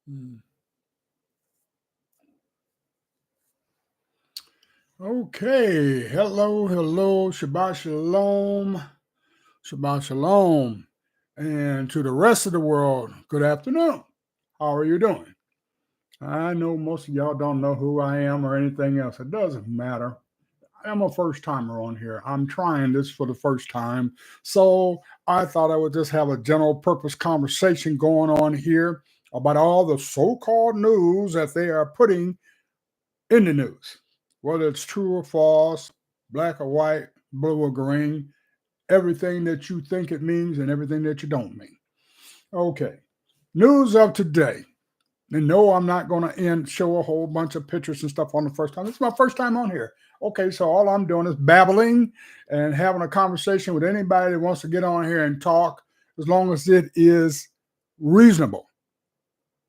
Mm. Okay. Hello, hello. Shabbat shalom. Shabbat shalom. And to the rest of the world, good afternoon. How are you doing? I know most of y'all don't know who I am or anything else. It doesn't matter. I'm a first timer on here. I'm trying this for the first time. So I thought I would just have a general purpose conversation going on here about all the so called news that they are putting in the news, whether it's true or false, black or white, blue or green, everything that you think it means and everything that you don't mean. Okay, news of today. And no, I'm not going to show a whole bunch of pictures and stuff on the first time. It's my first time on here. Okay, so all I'm doing is babbling and having a conversation with anybody that wants to get on here and talk, as long as it is reasonable.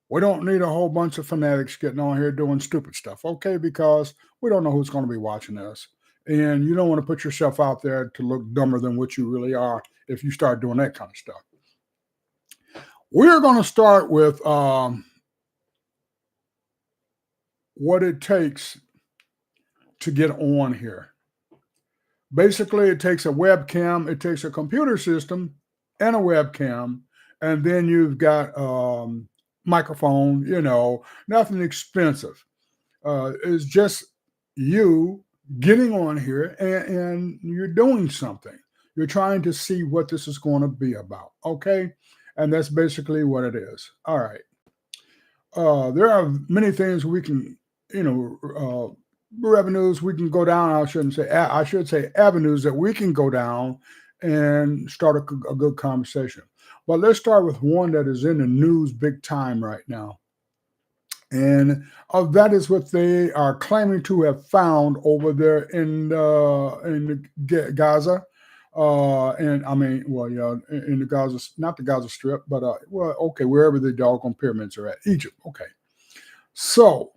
We don't need a whole bunch of fanatics getting on here doing stupid stuff, okay? Because we don't know who's going to be watching us. And you don't want to put yourself out there to look dumber than what you really are if you start doing that kind of stuff. We're going to start with what it takes to get on here. Basically, it takes a webcam, it takes a computer system and a webcam, and then you've got microphone, nothing expensive. It's just you getting on here and you're doing something. You're trying to see what this is going to be about. Okay. And that's basically what it is. All right. There are many things we can, revenues we can go down. I should say avenues that we can go down and start a good conversation. But let's start with one that is in the news big time right now. And that is what they are claiming to have found over there in Gaza, and I mean, well, yeah, in the Gaza, not the Gaza Strip, but well, okay, wherever the doggone pyramids are at, Egypt. Okay, so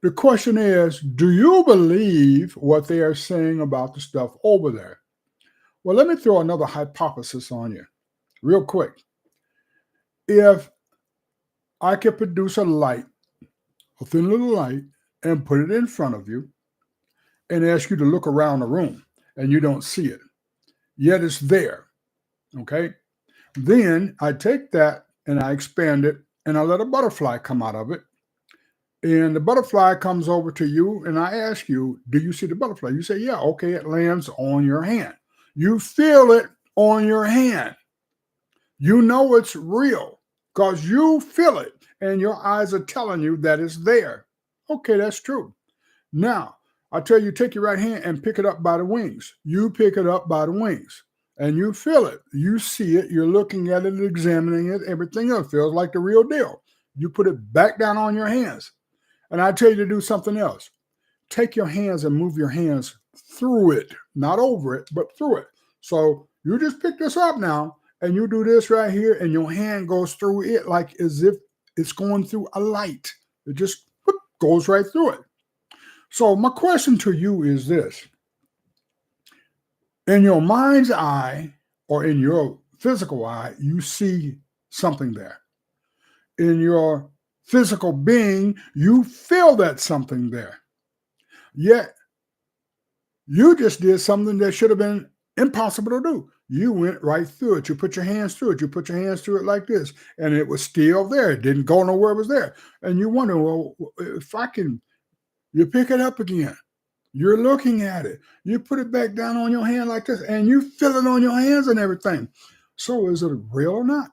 the question is, do you believe what they are saying about the stuff over there? Well, let me throw another hypothesis on you, real quick. If I could produce a light, a thin little light, and put it in front of you and ask you to look around the room and you don't see it, yet it's there. Okay. Then I take that and I expand it and I let a butterfly come out of it. And the butterfly comes over to you and I ask you, do you see the butterfly? You say, yeah, okay, it lands on your hand. You feel it on your hand. You know it's real because you feel it and your eyes are telling you that it's there. Okay, that's true. Now, I tell you, take your right hand and pick it up by the wings. You pick it up by the wings and you feel it. You see it. You're looking at it, examining it. Everything else feels like the real deal. You put it back down on your hands. And I tell you to do something else. Take your hands and move your hands through it, not over it, but through it. So you just pick this up now and you do this right here, and your hand goes through it like as if it's going through a light. It just goes right through it. So my question to you is this. In your mind's eye or in your physical eye, you see something there. In your physical being, you feel that something there. Yet you just did something that should have been impossible to do. You went right through it. You put your hands through it. You put your hands through it like this, and it was still there. It didn't go nowhere. It was there. And you wonder, well, if I can, you pick it up again. You're looking at it. You put it back down on your hand like this, and you feel it on your hands and everything. So is it real or not?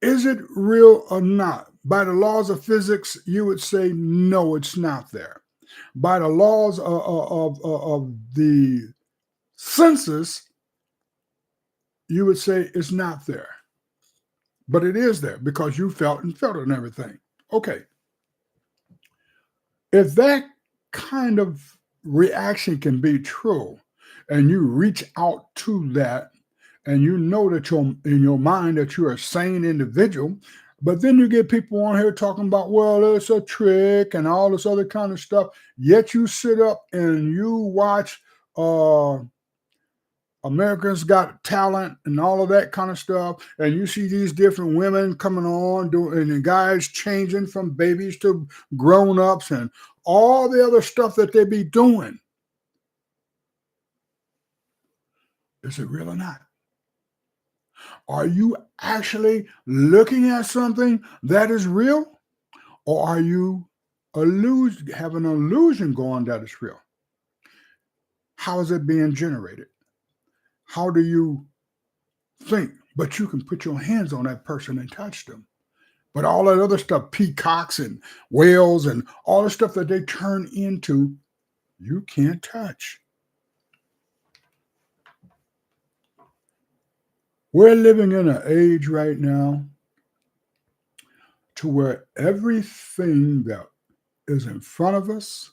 Is it real or not? By the laws of physics, you would say, no, it's not there. By the laws of the senses, you would say it's not there. But it is there because you felt it and everything. Okay. If that kind of reaction can be true, and you reach out to that, and you know that you're in your mind that you're a sane individual, but then you get people on here talking about, well, it's a trick and all this other kind of stuff. Yet you sit up and you watch Americans Got Talent and all of that kind of stuff, and you see these different women coming on doing, and the guys changing from babies to grown-ups and all the other stuff that they be doing. Is it real or not? Are you actually looking at something that is real, or are you have an illusion going that it's real? How is it being generated? How do you think? But you can put your hands on that person and touch them. But all that other stuff, peacocks and whales and all the stuff that they turn into, you can't touch. We're living in an age right now to where everything that is in front of us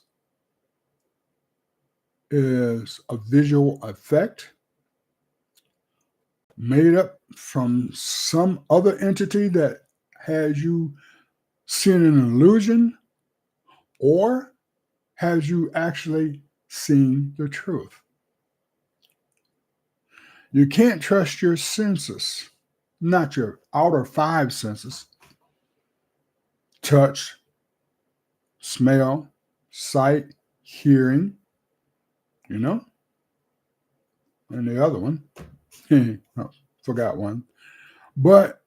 is a visual effect made up from some other entity that has you seeing an illusion, or has you actually seen the truth? You can't trust your senses, not your outer five senses: touch, smell, sight, hearing, and the other one. Oh, forgot one. But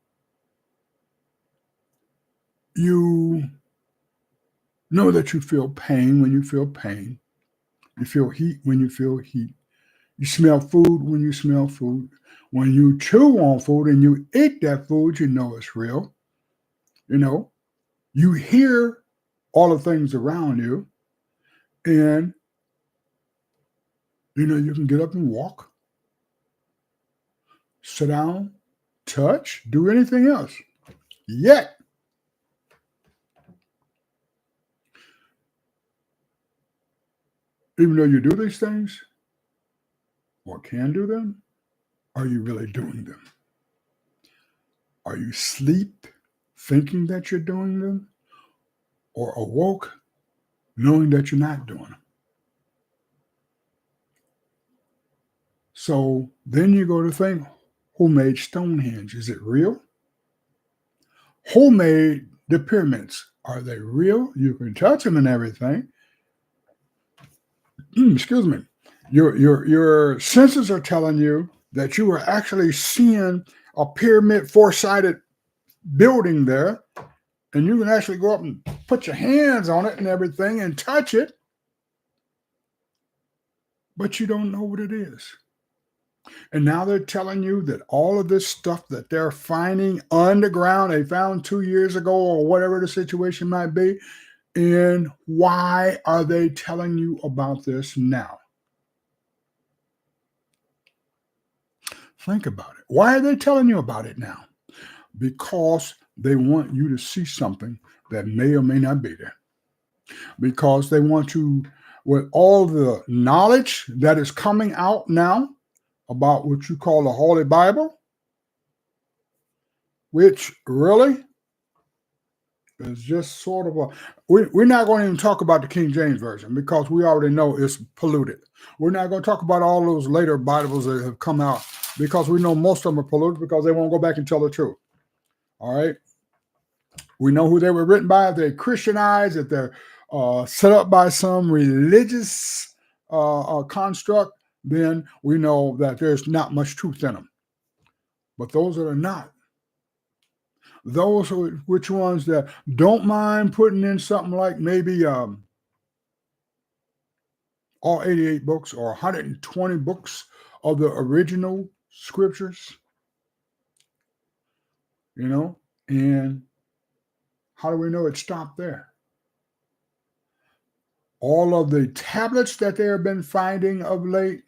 you know that you feel pain when you feel pain. You feel heat when you feel heat. You smell food when you smell food. When you chew on food and you eat that food, you know it's real. You hear all the things around you, and you can get up and walk, sit down, touch, do anything else. Yet, even though you do these things or can do them, are you really doing them? Are you asleep thinking that you're doing them, or awoke knowing that you're not doing them? So then you go to think, who made Stonehenge? Is it real? Who made the pyramids? Are they real? You can touch them and everything. Excuse me. Your senses are telling you that you are actually seeing a pyramid, four-sided building there, and you can actually go up and put your hands on it and everything and touch it, but you don't know what it is. And now they're telling you that all of this stuff that they're finding underground, they found 2 years ago or whatever the situation might be, and why are they telling you about this now? Think about it. Why are they telling you about it now? Because they want you to see something that may or may not be there. Because they want to, with all the knowledge that is coming out now about what you call the Holy Bible, which really is just sort of we're not going to even talk about the King James Version because we already know it's polluted. We're not going to talk about all those later Bibles that have come out because we know most of them are polluted because they won't go back and tell the truth. All right. We know who they were written by. If they're Christianized, if they're set up by some religious construct, then we know that there's not much truth in them. But those that are not, those are which ones that don't mind putting in something like maybe all 88 books or 120 books of the original scriptures, and how do we know it stopped there? All of the tablets that they have been finding of late,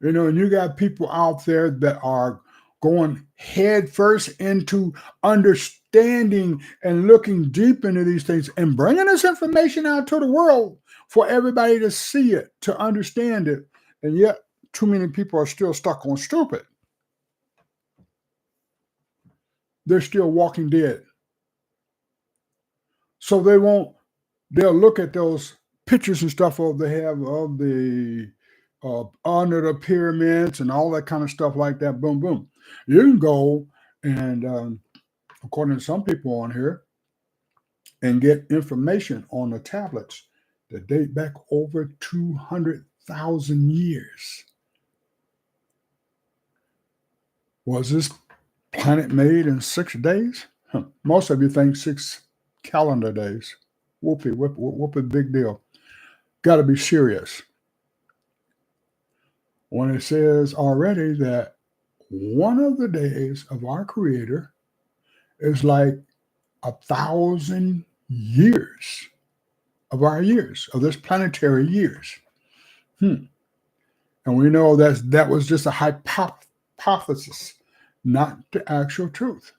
and you got people out there that are going head first into understanding and looking deep into these things and bringing this information out to the world for everybody to see it, to understand it. And yet, too many people are still stuck on stupid. They're still walking dead. So they'll look at those pictures and stuff they have of the under the pyramids and all that kind of stuff like that. Boom, boom. You can go and, according to some people on here, and get information on the tablets that date back over 200,000 years. Was this planet made in 6 days? Most of you think 6 calendar days. Whoopee, whoopee, big deal. Got to be serious. When it says already that one of the days of our Creator is like 1,000 years of our years, of this planetary years. And we know that was just a hypothesis, not the actual truth.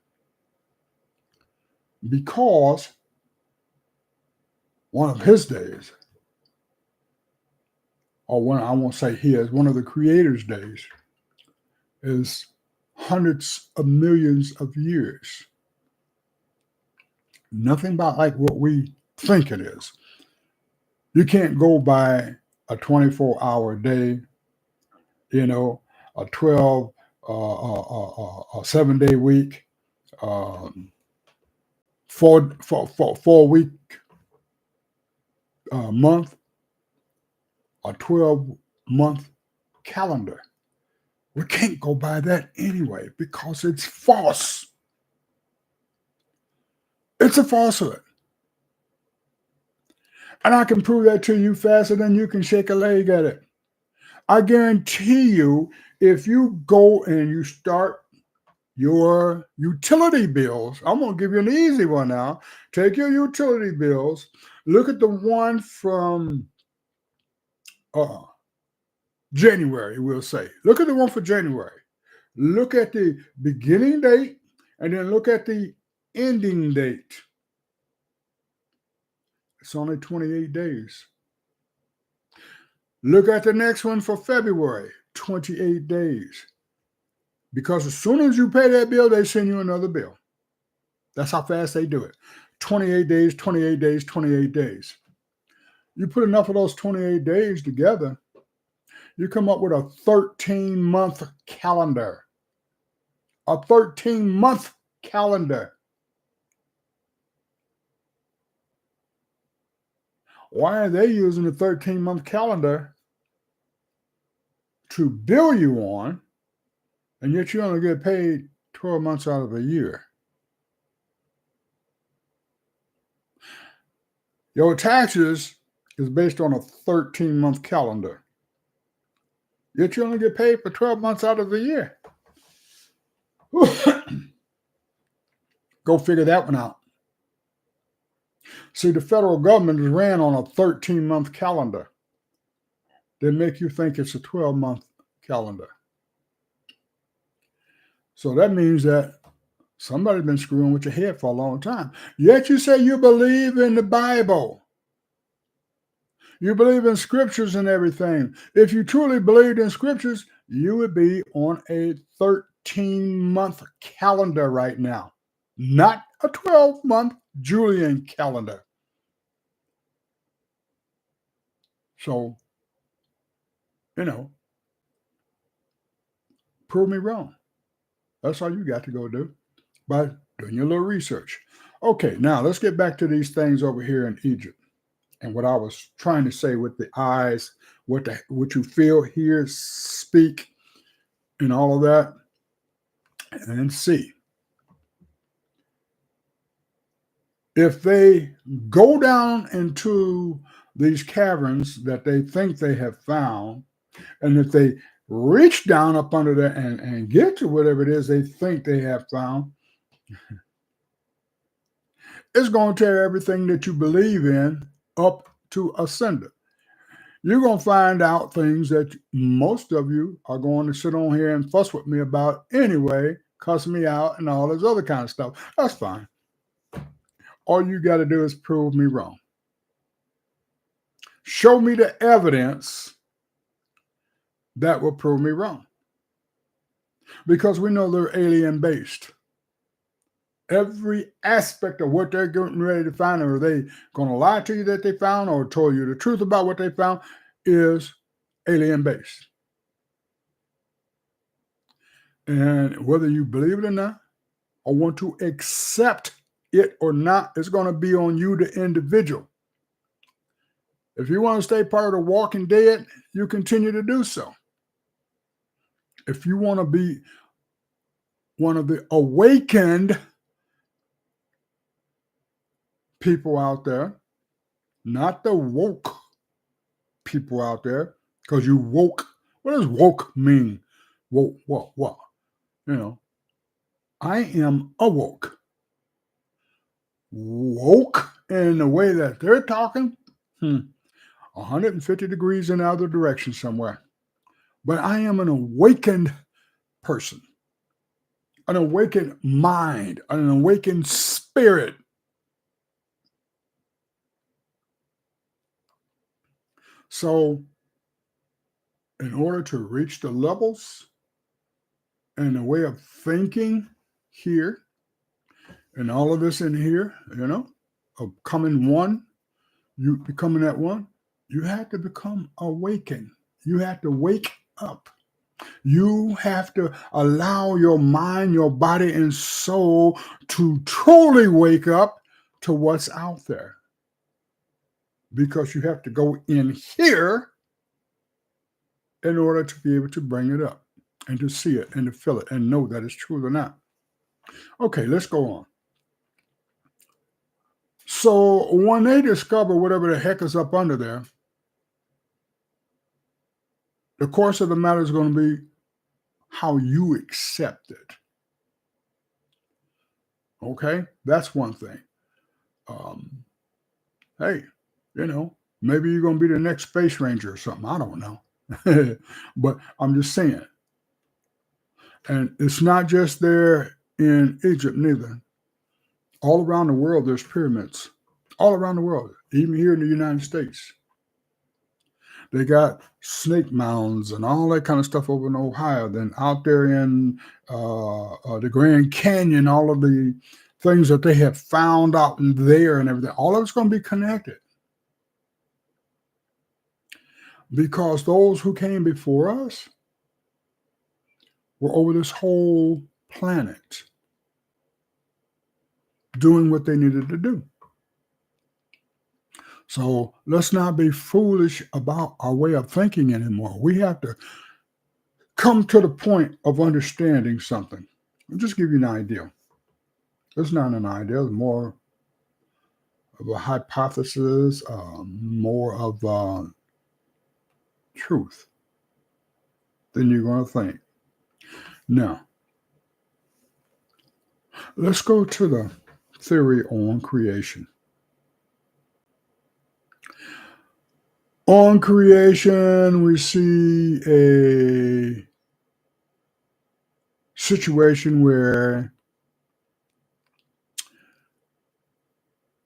Because one of his days, or one, I won't say his, one of the Creator's days, is hundreds of millions of years. Nothing about like what we think it is. You can't go by a 24-hour day, a 12, a 7-day week, 4-week month, a 12-month calendar. We can't go by that anyway because it's false. It's a falsehood. And I can prove that to you faster than you can shake a leg at it. I guarantee you, if you go and you start your utility bills, I'm going to give you an easy one now. Take your utility bills, look at the one from January, we'll say. Look at the one for January. Look at the beginning date and then look at the ending date. It's only 28 days. Look at the next one for February, 28 days. Because as soon as you pay that bill, they send you another bill. That's how fast they do it. 28 days, 28 days, 28 days. You put enough of those 28 days together, you come up with a 13-month calendar. A 13-month calendar. Why are they using the 13-month calendar to bill you on, and yet you only get paid 12 months out of a year? Your taxes is based on a 13-month calendar, yet you only get paid for 12 months out of the year. Go figure that one out. See, the federal government is ran on a 13-month calendar. They make you think it's a 12-month calendar. So that means that somebody's been screwing with your head for a long time. Yet you say you believe in the Bible. You believe in scriptures and everything. If you truly believed in scriptures, you would be on a 13-month calendar right now, not a 12-month Julian calendar. So, prove me wrong. That's all you got to go do by doing your little research. Okay, now let's get back to these things over here in Egypt and what I was trying to say with the eyes, what you feel, hear, speak, and all of that, and then see. If they go down into these caverns that they think they have found, and if they reach down up under there and get to whatever it is they think they have found, it's going to tear everything that you believe in up to asunder. You're going to find out things that most of you are going to sit on here and fuss with me about anyway, cuss me out and all this other kind of stuff. That's fine. All you got to do is prove me wrong. Show me the evidence that will prove me wrong. Because we know they're alien based. Every aspect of what they're getting ready to find, or are they going to lie to you that they found or told you the truth about what they found, is alien base. And whether you believe it or not, or want to accept it or not, it's going to be on you, the individual. If you want to stay part of the walking dead, you continue to do so. If you want to be one of the awakened people out there, not the woke people out there, because you woke. What does woke mean? Woke, what? You know, I am awoke. Woke in the way that they're talking, 150 degrees in the other direction somewhere. But I am an awakened person, an awakened mind, an awakened spirit. So, in order to reach the levels and the way of thinking here, and all of this in here, of coming one, you becoming that one, you have to become awakened. You have to wake up. You have to allow your mind, your body, and soul to truly wake up to what's out there. Because you have to go in here in order to be able to bring it up and to see it and to feel it and know that it's true or not. Okay, let's go on. So when they discover whatever the heck is up under there, the course of the matter is going to be how you accept it. Okay, that's one thing. Hey, maybe you're going to be the next space ranger or something. I don't know. But I'm just saying. And it's not just there in Egypt, neither. All around the world, there's pyramids. All around the world, even here in the United States. They got snake mounds and all that kind of stuff over in Ohio. Then out there in the Grand Canyon, all of the things that they have found out in there and everything, all of it's going to be connected. Because those who came before us were over this whole planet doing what they needed to do. So let's not be foolish about our way of thinking anymore. We have to come to the point of understanding something. I'll just give you an idea. It's not an idea, it's more of a hypothesis, more of truth than you're going to think. Now, let's go to the theory on creation. On creation, we see a situation where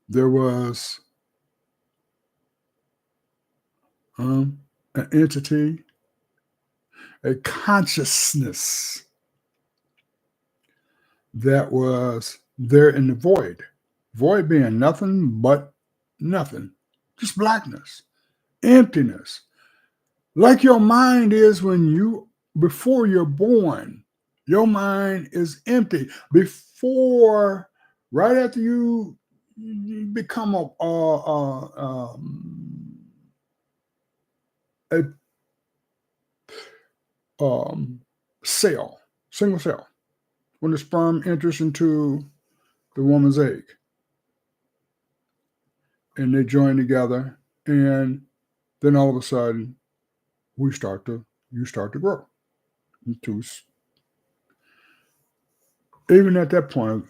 there was an entity, a consciousness that was there in the void. Void being nothing but nothing, just blackness. Emptiness, like your mind is before you're born. Your mind is empty. Right after you become a cell, single cell, when the sperm enters into the woman's egg, and they join together, and then all of a sudden, you start to grow. Even at that point,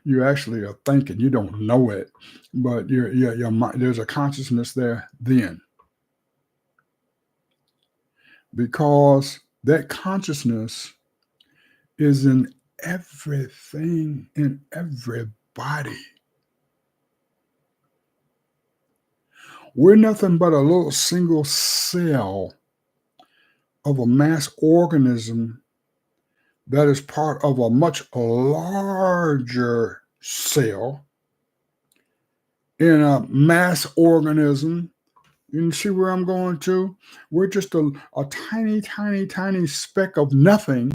you actually are thinking. You don't know it, but your mind, there's a consciousness there then, because that consciousness is in everything, in everybody. We're nothing but a little single cell of a mass organism that is part of a much larger cell in a mass organism You see where I'm going to? We're just a tiny, tiny, tiny speck of nothing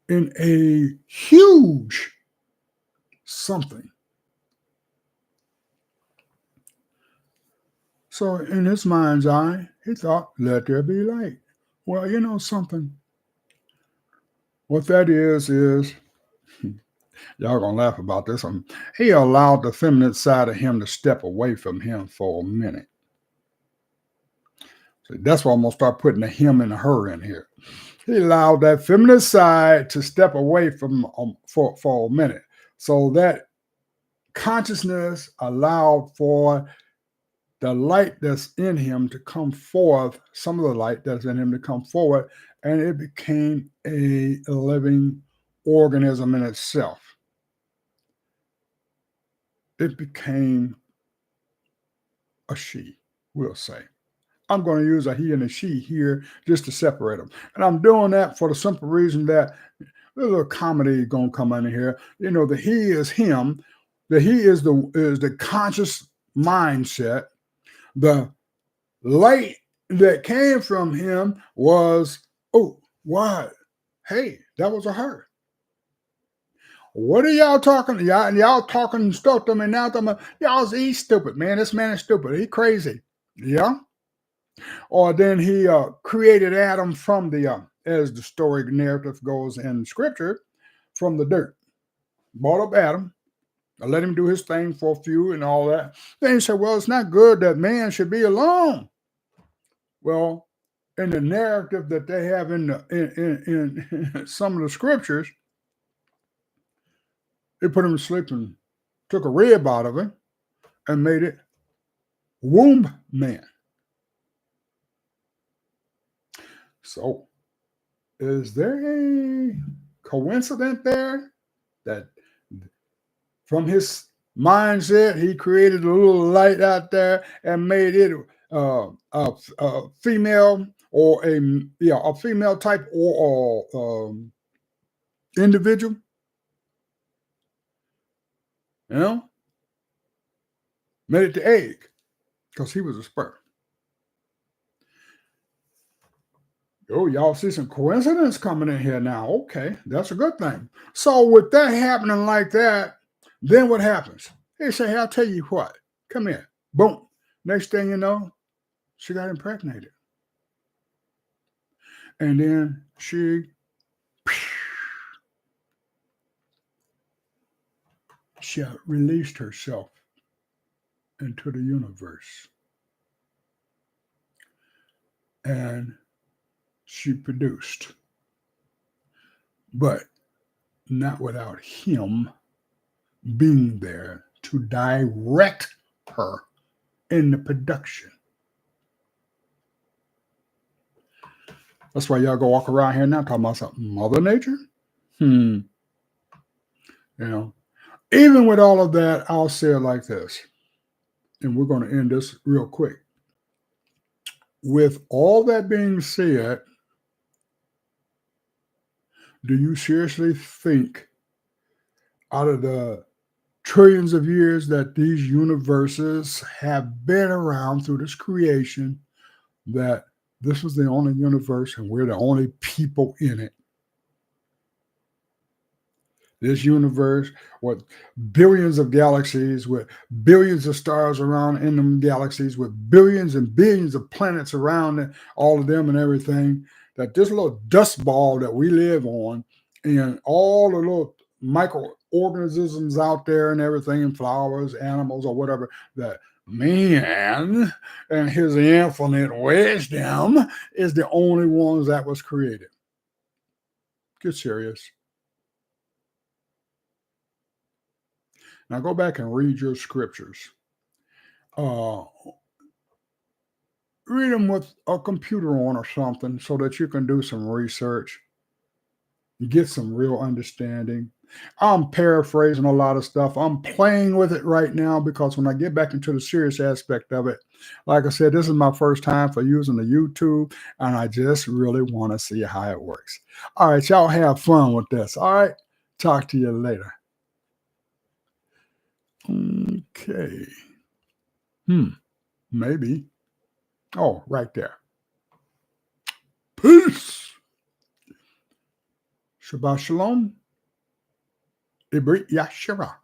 in a huge something. So, in his mind's eye, he thought, let there be light. Well, you know something? What that is, y'all gonna laugh about this one. He allowed the feminine side of him to step away from him for a minute. So that's why I'm gonna start putting the him and the her in here. He allowed that feminine side to step away from for a minute. So that consciousness allowed for the light that's in him to come forth, some of the light that's in him to come forward, and it became a living organism in itself. It became a she, we'll say. I'm going to use a he and a she here just to separate them. And I'm doing that for the simple reason that a little comedy is going to come in here. You know, the he is him. The he is the conscious mindset. The light that came from him was, oh, what? Hey, that was a her. What are y'all talking? Y'all talking stuff to me now. He's stupid, man. This man is stupid. He crazy. Yeah. Or then he created Adam from the, as the story narrative goes in scripture, from the dirt. Brought up Adam, let him do his thing for a few and all that. Then he said, well, it's not good that man should be alone. Well, in the narrative that they have in some of the scriptures, they put him to sleep and took a rib out of him and made it womb man. So, is there a coincidence there that from his mindset he created a little light out there and made it a female or a female type or individual? You know, made it the egg because he was a sperm. Oh, y'all see some coincidence coming in here now. Okay, that's a good thing. So with that happening like that, then what happens? They say, hey, I'll tell you what. Come here. Boom. Next thing you know, she got impregnated. And then she released herself into the universe. And she produced. But not without him being there to direct her in the production. That's why y'all go walk around here now talking about something. Mother Nature? You know, even with all of that, I'll say it like this. And we're going to end this real quick. With all that being said, do you seriously think out of the trillions of years that these universes have been around through this creation, that this was the only universe and we're the only people in it? This universe with billions of galaxies, with billions of stars around in them galaxies, with billions and billions of planets around all of them and everything, that this little dust ball that we live on and all the little microorganisms out there and everything, and flowers, animals, or whatever, that man and his infinite wisdom is the only ones that was created. Get serious. Now go back and read your scriptures. Read them with a computer on or something so that you can do some research, get some real understanding. I'm paraphrasing a lot of stuff. I'm playing with it right now because when I get back into the serious aspect of it, like I said, this is my first time for using the YouTube, and I just really want to see how it works. All right, y'all have fun with this. All right, talk to you later. Okay. Maybe. Oh, right there. Peace. Shabbat shalom. Ibrit Yashara.